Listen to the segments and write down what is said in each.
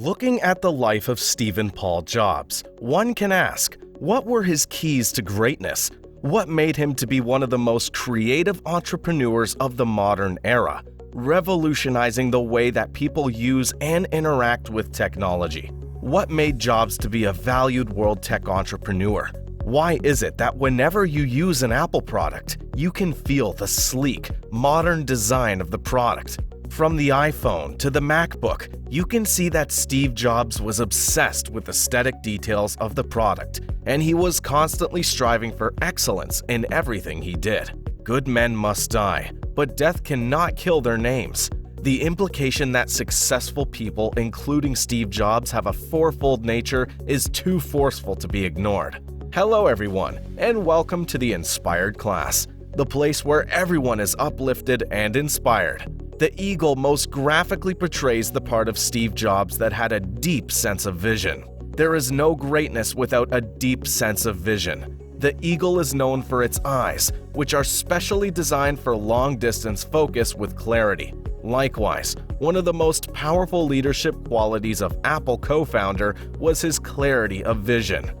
Looking at the life of Stephen Paul Jobs, one can ask, what were his keys to greatness? What made him to be one of the most creative entrepreneurs of the modern era, revolutionizing the way that people use and interact with technology? What made Jobs to be a valued world tech entrepreneur? Why is it that whenever you use an Apple product, you can feel the sleek, modern design of the product? From the iPhone to the MacBook, you can see that Steve Jobs was obsessed with aesthetic details of the product, and he was constantly striving for excellence in everything he did. Good men must die, but death cannot kill their names. The implication that successful people, including Steve Jobs, have a fourfold nature is too forceful to be ignored. Hello everyone, and welcome to the Inspired Class, the place where everyone is uplifted and inspired. The eagle most graphically portrays the part of Steve Jobs that had a deep sense of vision. There is no greatness without a deep sense of vision. The eagle is known for its eyes, which are specially designed for long-distance focus with clarity. Likewise, one of the most powerful leadership qualities of Apple co-founder was his clarity of vision.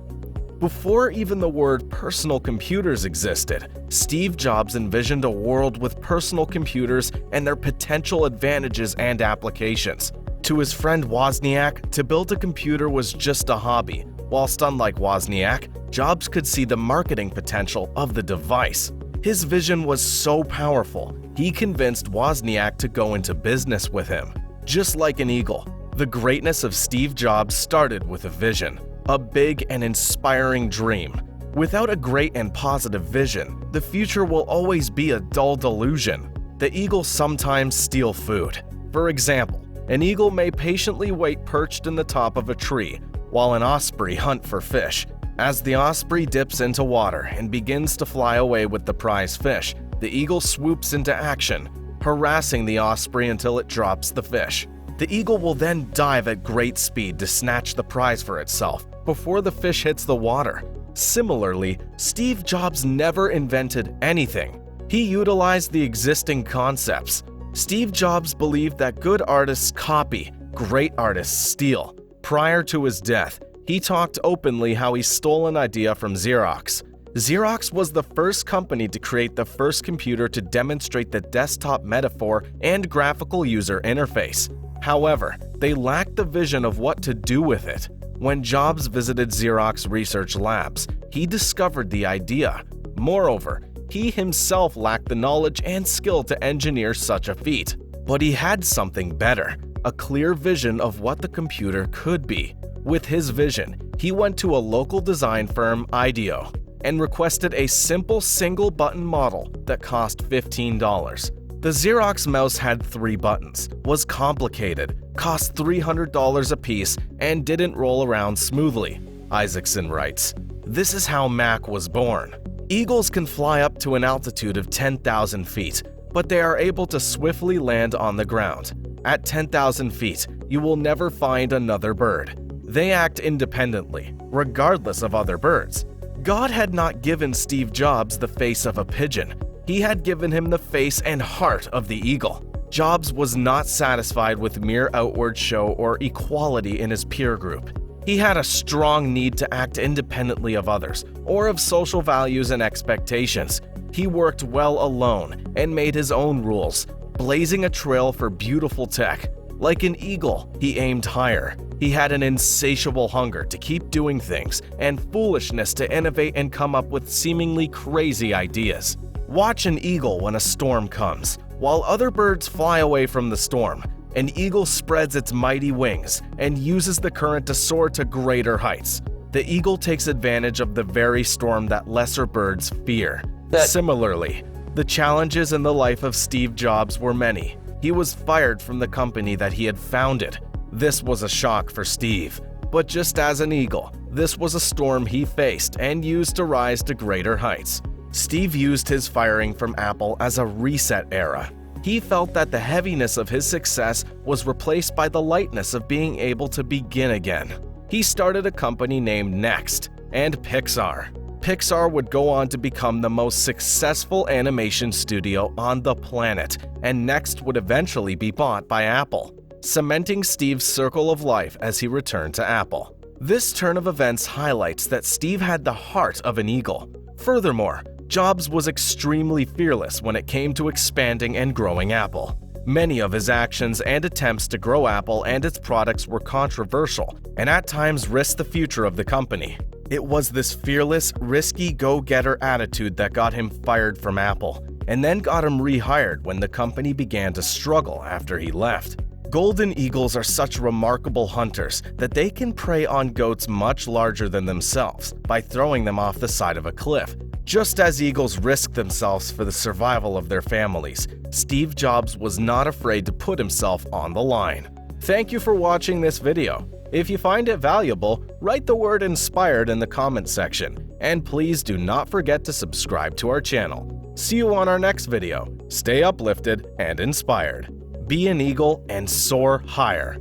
Before even the word personal computers existed, Steve Jobs envisioned a world with personal computers and their potential advantages and applications. To his friend Wozniak, to build a computer was just a hobby, whilst unlike Wozniak, Jobs could see the marketing potential of the device. His vision was so powerful, he convinced Wozniak to go into business with him. Just like an eagle, the greatness of Steve Jobs started with a vision. A big and inspiring dream. Without a great and positive vision, the future will always be a dull delusion. The eagle sometimes steals food. For example, an eagle may patiently wait perched in the top of a tree, while an osprey hunt for fish. As the osprey dips into water and begins to fly away with the prize fish, the eagle swoops into action, harassing the osprey until it drops the fish. The eagle will then dive at great speed to snatch the prize for itself before the fish hits the water. Similarly, Steve Jobs never invented anything. He utilized the existing concepts. Steve Jobs believed that good artists copy, great artists steal. Prior to his death, he talked openly how he stole an idea from Xerox. Xerox was the first company to create the first computer to demonstrate the desktop metaphor and graphical user interface. However, they lacked the vision of what to do with it. When Jobs visited Xerox research labs, he discovered the idea. Moreover, he himself lacked the knowledge and skill to engineer such a feat. But he had something better, a clear vision of what the computer could be. With his vision, he went to a local design firm, IDEO, and requested a simple single-button model that cost $15. The Xerox mouse had 3 buttons, was complicated, cost $300 a piece, and didn't roll around smoothly, Isaacson writes. This is how Mac was born. Eagles can fly up to an altitude of 10,000 feet, but they are able to swiftly land on the ground. At 10,000 feet, you will never find another bird. They act independently, regardless of other birds. God had not given Steve Jobs the face of a pigeon. He had given him the face and heart of the eagle. Jobs was not satisfied with mere outward show or equality in his peer group. He had a strong need to act independently of others or of social values and expectations. He worked well alone and made his own rules, blazing a trail for beautiful tech. Like an eagle, he aimed higher. He had an insatiable hunger to keep doing things and foolishness to innovate and come up with seemingly crazy ideas. Watch an eagle when a storm comes. While other birds fly away from the storm, an eagle spreads its mighty wings and uses the current to soar to greater heights. The eagle takes advantage of the very storm that lesser birds fear. Similarly, the challenges in the life of Steve Jobs were many. He was fired from the company that he had founded. This was a shock for Steve. But just as an eagle, this was a storm he faced and used to rise to greater heights. Steve used his firing from Apple as a reset era. He felt that the heaviness of his success was replaced by the lightness of being able to begin again. He started a company named Next and Pixar. Pixar would go on to become the most successful animation studio on the planet, and Next would eventually be bought by Apple. cementing Steve's circle of life as he returned to Apple. This turn of events highlights that Steve had the heart of an eagle. Furthermore, Jobs was extremely fearless when it came to expanding and growing Apple. Many of his actions and attempts to grow Apple and its products were controversial and at times risked the future of the company. It was this fearless, risky go-getter attitude that got him fired from Apple, and then got him rehired when the company began to struggle after he left. Golden eagles are such remarkable hunters that they can prey on goats much larger than themselves by throwing them off the side of a cliff. Just as eagles risk themselves for the survival of their families, Steve Jobs was not afraid to put himself on the line. Thank you for watching this video. If you find it valuable, write the word inspired in the comment section, and please do not forget to subscribe to our channel. See you on our next video. Stay uplifted and inspired. Be an eagle and soar higher.